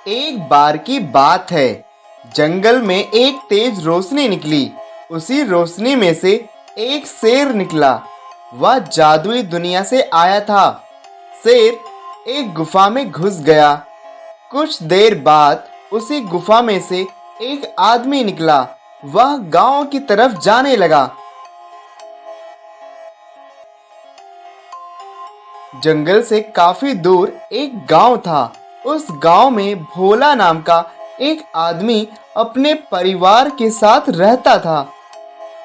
एक बार की बात है। जंगल में एक तेज रोशनी निकली। उसी रोशनी में से एक शेर निकला। वह जादुई दुनिया से आया था। शेर एक गुफा में घुस गया। कुछ देर बाद उसी गुफा में से एक आदमी निकला। वह गांव की तरफ जाने लगा। जंगल से काफी दूर एक गांव था। उस गांव में भोला नाम का एक आदमी अपने परिवार के साथ रहता था।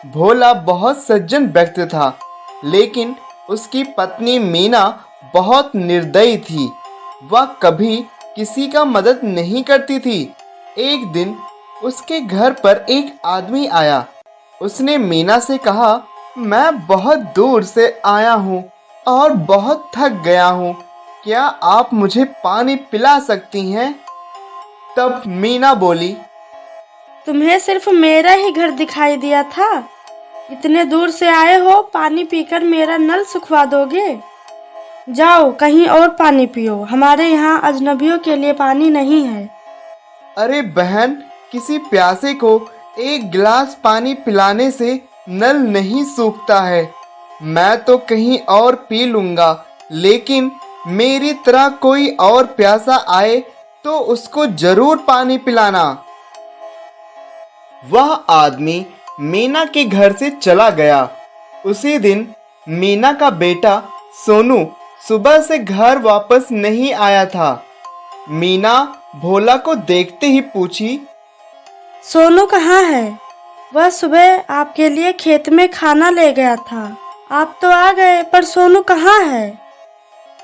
भोला बहुत सज्जन व्यक्ति था, लेकिन उसकी पत्नी मीना बहुत निर्दयी थी। वह कभी किसी का मदद नहीं करती थी। एक दिन उसके घर पर एक आदमी आया। उसने मीना से कहा, मैं बहुत दूर से आया हूँ और बहुत थक गया हूँ। क्या आप मुझे पानी पिला सकती हैं? तब मीना बोली, तुम्हें सिर्फ मेरा ही घर दिखाई दिया था? इतने दूर से आए हो, पानी पीकर मेरा नल सुखवा दोगे? जाओ कहीं और पानी पियो, हमारे यहाँ अजनबियों के लिए पानी नहीं है। अरे बहन, किसी प्यासे को एक गिलास पानी पिलाने से नल नहीं सूखता है। मैं तो कहीं और पी लूंगा, लेकिन मेरी तरह कोई और प्यासा आए तो उसको जरूर पानी पिलाना। वह आदमी मीना के घर से चला गया। उसी दिन मीना का बेटा सोनू सुबह से घर वापस नहीं आया था। मीना भोला को देखते ही पूछी, सोनू कहाँ है? वह सुबह आपके लिए खेत में खाना ले गया था। आप तो आ गए, पर सोनू कहाँ है?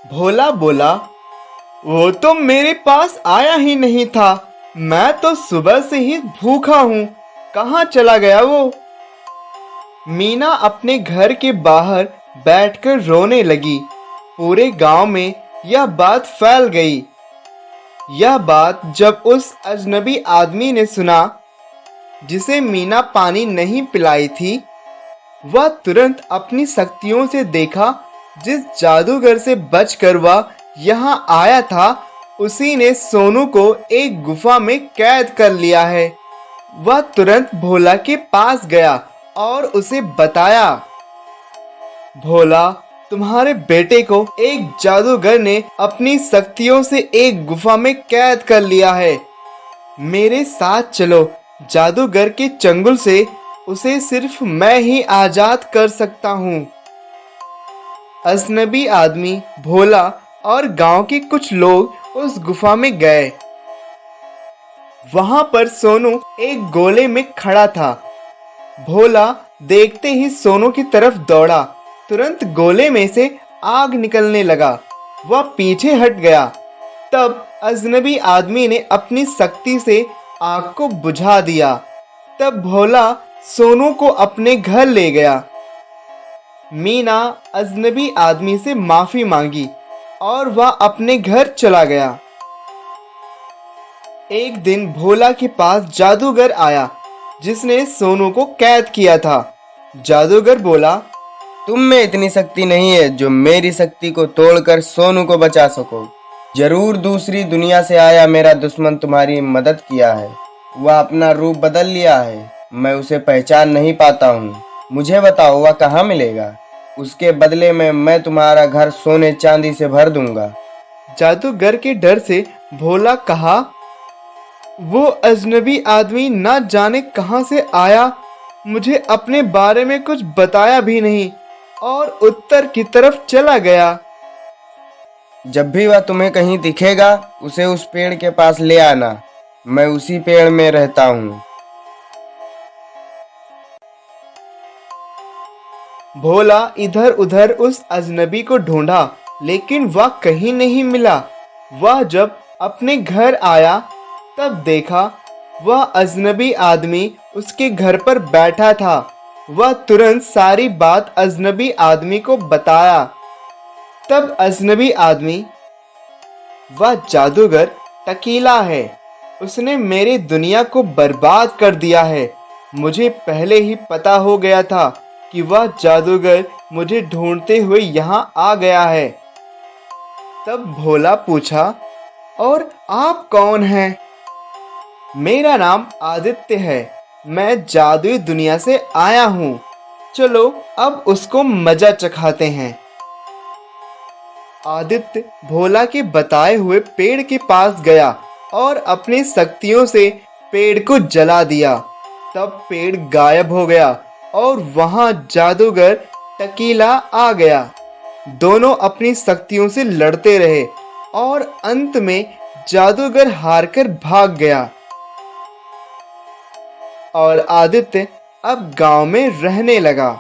भोला बोला, वो तो मेरे पास आया ही नहीं था। मैं तो सुबह से ही भूखा हूँ। कहाँ चला गया वो? मीना अपने घर के बाहर बैठकर रोने लगी। पूरे गांव में यह बात फैल गई। यह बात जब उस अजनबी आदमी ने सुना जिसे मीना पानी नहीं पिलाई थी, वह तुरंत अपनी शक्तियों से देखा। जिस जादूगर से बचकर वह यहाँ आया था, उसी ने सोनू को एक गुफा में कैद कर लिया है। वह तुरंत भोला के पास गया और उसे बताया, भोला, तुम्हारे बेटे को एक जादूगर ने अपनी शक्तियों से एक गुफा में कैद कर लिया है। मेरे साथ चलो। जादूगर के चंगुल से उसे सिर्फ मैं ही आजाद कर सकता हूँ। अजनबी आदमी, भोला और गांव के कुछ लोग उस गुफा में गए। वहां पर सोनू एक गोले में खड़ा था। भोला देखते ही सोनू की तरफ दौड़ा। तुरंत गोले में से आग निकलने लगा। वह पीछे हट गया। तब अजनबी आदमी ने अपनी शक्ति से आग को बुझा दिया। तब भोला सोनू को अपने घर ले गया। मीना अजनबी आदमी से माफी मांगी और वह अपने घर चला गया। एक दिन भोला के पास जादूगर आया जिसने सोनू को कैद किया था। जादूगर बोला, तुम में इतनी शक्ति नहीं है जो मेरी शक्ति को तोड़कर सोनू को बचा सको। जरूर दूसरी दुनिया से आया मेरा दुश्मन तुम्हारी मदद किया है। वह अपना रूप बदल लिया है। मैं उसे पहचान नहीं पाता हूँ। मुझे बताओ, वह कहाँ मिलेगा? उसके बदले में मैं तुम्हारा घर सोने चांदी से भर दूंगा। जादूगर के डर से भोला कहा, वो अजनबी आदमी ना जाने कहां से आया, मुझे अपने बारे में कुछ बताया भी नहीं और उत्तर की तरफ चला गया। जब भी वह तुम्हें कहीं दिखेगा, उसे उस पेड़ के पास ले आना। मैं उसी पेड़ में रहता हूँ। भोला इधर उधर उस अजनबी को ढूंढा, लेकिन वह कहीं नहीं मिला। वह जब अपने घर आया तब देखा वह अजनबी आदमी उसके घर पर बैठा था। वह तुरंत सारी बात अजनबी आदमी को बताया। तब अजनबी आदमी, वह जादूगर टकीला है। उसने मेरी दुनिया को बर्बाद कर दिया है। मुझे पहले ही पता हो गया था कि वह जादूगर मुझे ढूंढते हुए यहाँ आ गया है। तब भोला पूछा, और आप कौन हैं? मेरा नाम आदित्य है। मैं जादुई दुनिया से आया हूँ। चलो अब उसको मजा चखाते हैं। आदित्य भोला के बताए हुए पेड़ के पास गया और अपनी शक्तियों से पेड़ को जला दिया। तब पेड़ गायब हो गया और वहां जादूगर टकीला आ गया। दोनों अपनी शक्तियों से लड़ते रहे और अंत में जादूगर हारकर भाग गया और आदित्य अब गांव में रहने लगा।